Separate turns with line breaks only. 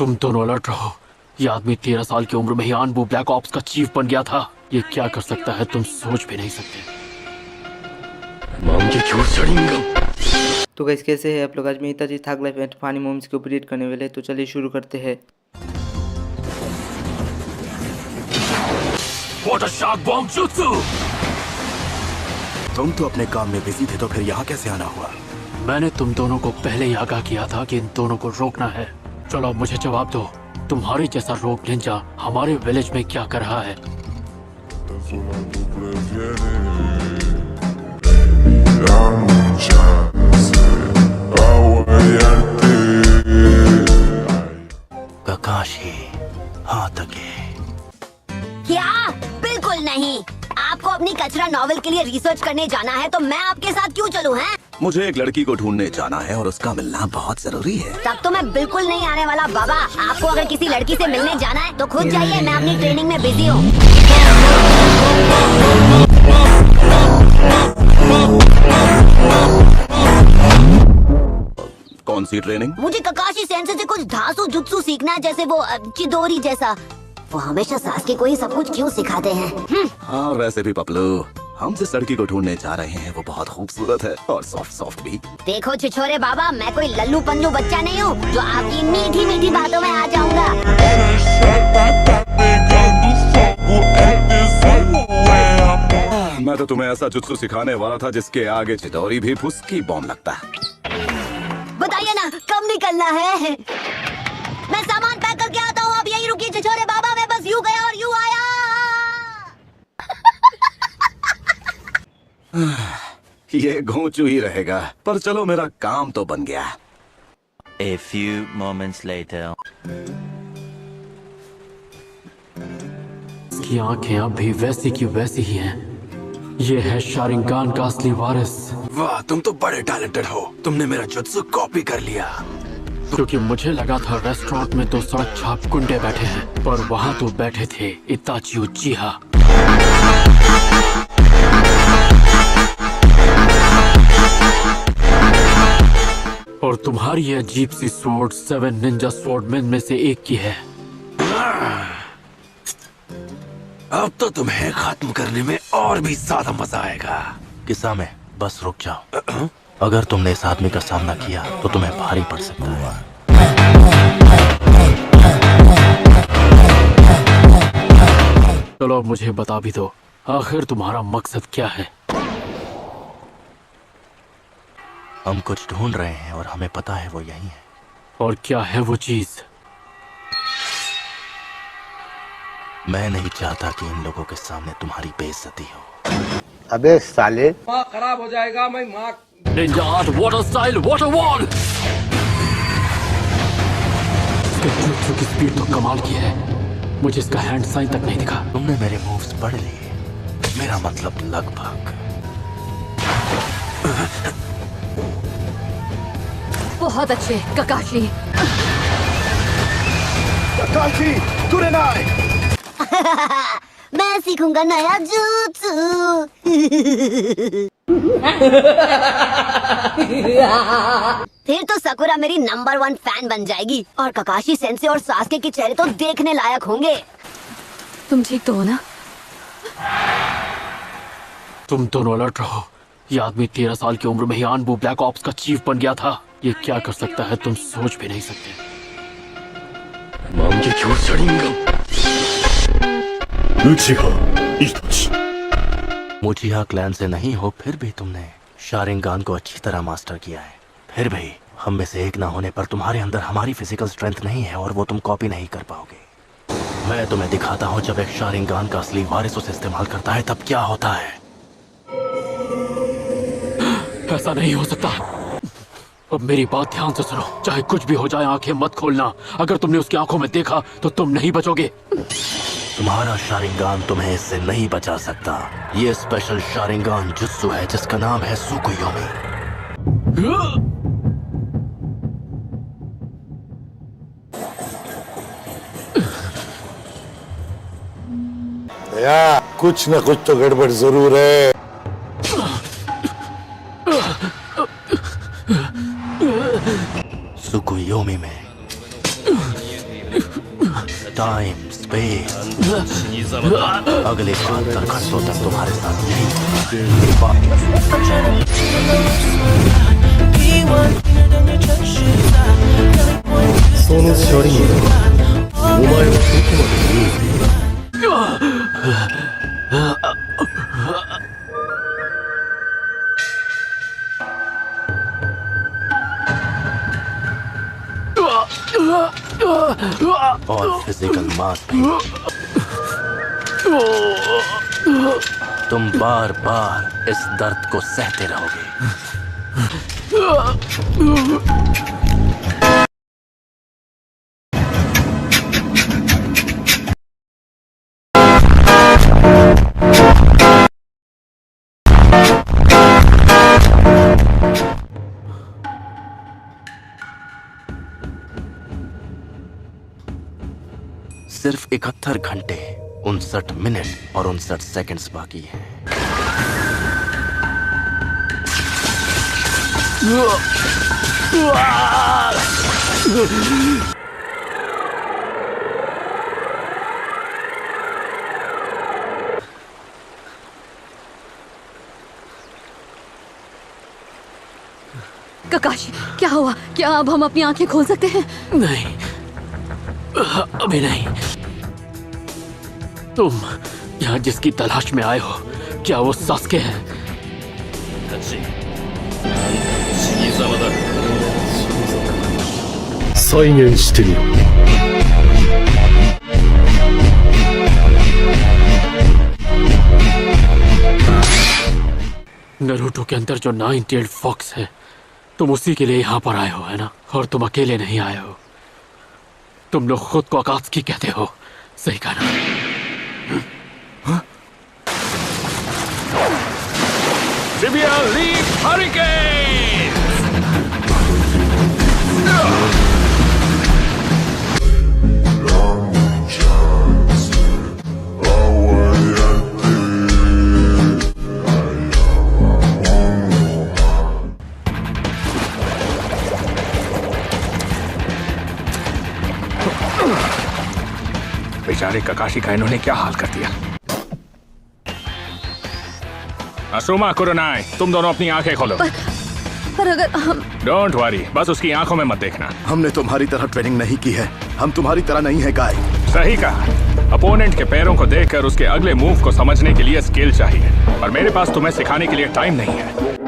तुम दोनों अलर्ट रहो। ये आदमी 13 साल की उम्र में ही आनबू ब्लैक ऑप्स का चीफ बन गया था। ये क्या कर सकता है तुम सोच भी नहीं सकते।
तो गाइस कैसे है आप लोग। आज मैं हिताची थाग लाइफ एंड फानी मोमेंट्स के ऊपर एडिट करने वाले हैं। तो चलिए शुरू करते हैं।
What a shark bomb jutsu!
तुम तो अपने काम में बिजी थे, तो फिर यहाँ कैसे आना हुआ?
मैंने तुम दोनों को पहले ही आगाह किया था कि इन दोनों को रोकना है। चलो अब मुझे जवाब दो, तुम्हारे जैसा रोग निंजा हमारे विलेज में क्या कर रहा है?
ककाशी हाथ आगे।
क्या? बिल्कुल नहीं। आपको अपनी कचरा नॉवेल के लिए रिसर्च करने जाना है तो मैं आपके साथ क्यों चलूं हैं?
मुझे एक लड़की को ढूंढने जाना है और उसका मिलना बहुत जरूरी है।
तब तो मैं बिल्कुल नहीं आने वाला बाबा। आपको अगर किसी लड़की से मिलने जाना है तो खुद जाइए, मैं अपनी ट्रेनिंग में बिजी हूँ।
कौन सी ट्रेनिंग?
मुझे ककाशी सेंसे से कुछ धांसू जुत्सु सीखना है, जैसे वो चिदोरी जैसा। वो हमेशा सासके को ही सब कुछ क्यों सिखाते हैं?
हाँ वैसे भी पपलू, हम जिस लड़की को ढूंढने जा रहे हैं वो बहुत खूबसूरत है और सॉफ्ट भी।
देखो छिछोरे बाबा, मैं कोई लल्लू पल्लू बच्चा नहीं हूँ जो आपकी मीठी मीठी बातों में आ जाऊंगा।
मैं तो तुम्हें ऐसा जुत्सु सिखाने वाला था जिसके आगे चिदोरी भी फुसकी बॉम्ब लगता है।
बताइए ना कब निकलना है? मैं सामान पैक करके आता हूँ, आप यहीं रुकिए छिछोरे बाबा। मैं बस यूं गया और यूं आया।
ये घोंचू ही रहेगा, पर चलो मेरा काम तो बन गया।
A few moments later.
इसकी आंखें अब भी वैसी की वैसी ही हैं। ये है शारिंगान का असली वारिस।
वाह, तुम तो बड़े टैलेंटेड हो। तुमने मेरा जुत्सु कॉपी कर लिया।
क्योंकि मुझे लगा था रेस्टोरेंट में तो सड़क छाप गुंडे बैठे हैं, पर वहाँ तो बैठे थे इताची उचिहा। और तुम्हारी ये अजीब सी स्वॉर्ड 7 निंजा स्वॉर्डमैन में से एक की है।
अब तो तुम्हें खत्म करने में और भी ज्यादा मजा आएगा।
किस्सा में बस रुक जाओ। अगर तुमने इस आदमी का सामना किया तो तुम्हें भारी पड़ सकता है।
चलो अब मुझे बता भी दो, आखिर तुम्हारा मकसद क्या है?
हम कुछ ढूंढ रहे हैं और हमें पता है वो यही है।
और क्या है वो चीज?
मैं नहीं चाहता कि इन लोगों के सामने तुम्हारी बेइज्जती हो।
अबे साले,
माँ खराब हो जाएगा। मैं माँ
Ninja art water style water wall. इसके जुत्सु की स्पीड तो कमाल की है। मुझे इसका हैंड साइन तक नहीं दिखा।
तुमने मेरे मूव्स पढ़ लिए, मेरा मतलब लगभग।
बहुत अच्छे ककाशी।
ककाशी, कुरेनाई।
मैं सीखूंगा नया जुत्सु। फिर तो सकुरा मेरी नंबर 1 फैन बन जाएगी और ककाशी सेंसे और सासके के चेहरे तो देखने लायक होंगे।
तुम ठीक तो हो ना?
तुम दोनों अलर्ट रहो। ये आदमी 13 साल की उम्र में ही आनबू ब्लैक ऑप्स का चीफ बन गया था। ये क्या कर सकता है तुम सोच भी नहीं सकते।
मुचिहा क्लैन से नहीं हो, फिर भी तुमने शारिंगान को अच्छी तरह मास्टर किया है। फिर भी हम में से एक ना होने पर तुम्हारे अंदर हमारी फिजिकल स्ट्रेंथ नहीं है और वो तुम कॉपी नहीं कर पाओगे। मैं तुम्हें दिखाता हूँ, जब एक शारिंगान का असली वारिस उसे इस्तेमाल करता है तब क्या होता है।
ऐसा नहीं हो सकता। अब मेरी बात ध्यान से सुनो। चाहे कुछ भी हो जाए, आंखें मत खोलना। अगर तुमने उसकी आंखों में देखा तो तुम नहीं बचोगे।
तुम्हारा शारिंगान तुम्हें इससे नहीं बचा सकता। ये स्पेशल शारिंगान जुत्सु है जिसका नाम है सुकुयोमी।
या कुछ न कुछ तो गड़बड़ जरूर है।
सुकुयोमी में टाइम स्पेस अगले 72 घंटों तक तुम्हारे साथ यही और फिजिकल मास भी। तुम बार बार इस दर्द को सहते रहोगे। सिर्फ 71 घंटे 59 मिनट और 59 सेकंड्स बाकी हैं।
ककाशी, क्या हुआ? क्या अब हम अपनी आंखें खोल सकते हैं?
नहीं, अभी नहीं। तुम यहाँ जिसकी तलाश में आए हो, क्या वो सास्के है? नरूटो के अंदर जो 9-tailed फॉक्स है, तुम उसी के लिए यहाँ पर आए हो, है ना? और तुम अकेले नहीं आए हो। तुम लोग खुद को अकात्सुकी कहते हो, सही कहा ना?
Severe Leaf Hurricane! बेचारे ककाशी का इन्होंने क्या हाल कर दिया। असुमा कुरोनाई, तुम दोनों अपनी आंखें खोलो।
पर अगर हम...
डोंट वरी, बस उसकी आंखों में मत देखना।
हमने तुम्हारी तरह ट्रेनिंग नहीं की है, हम तुम्हारी तरह नहीं है गाय।
सही कहा। अपोनेंट के पैरों को देखकर उसके अगले मूव को समझने के लिए स्किल चाहिए, और मेरे पास तुम्हें सिखाने के लिए टाइम नहीं है।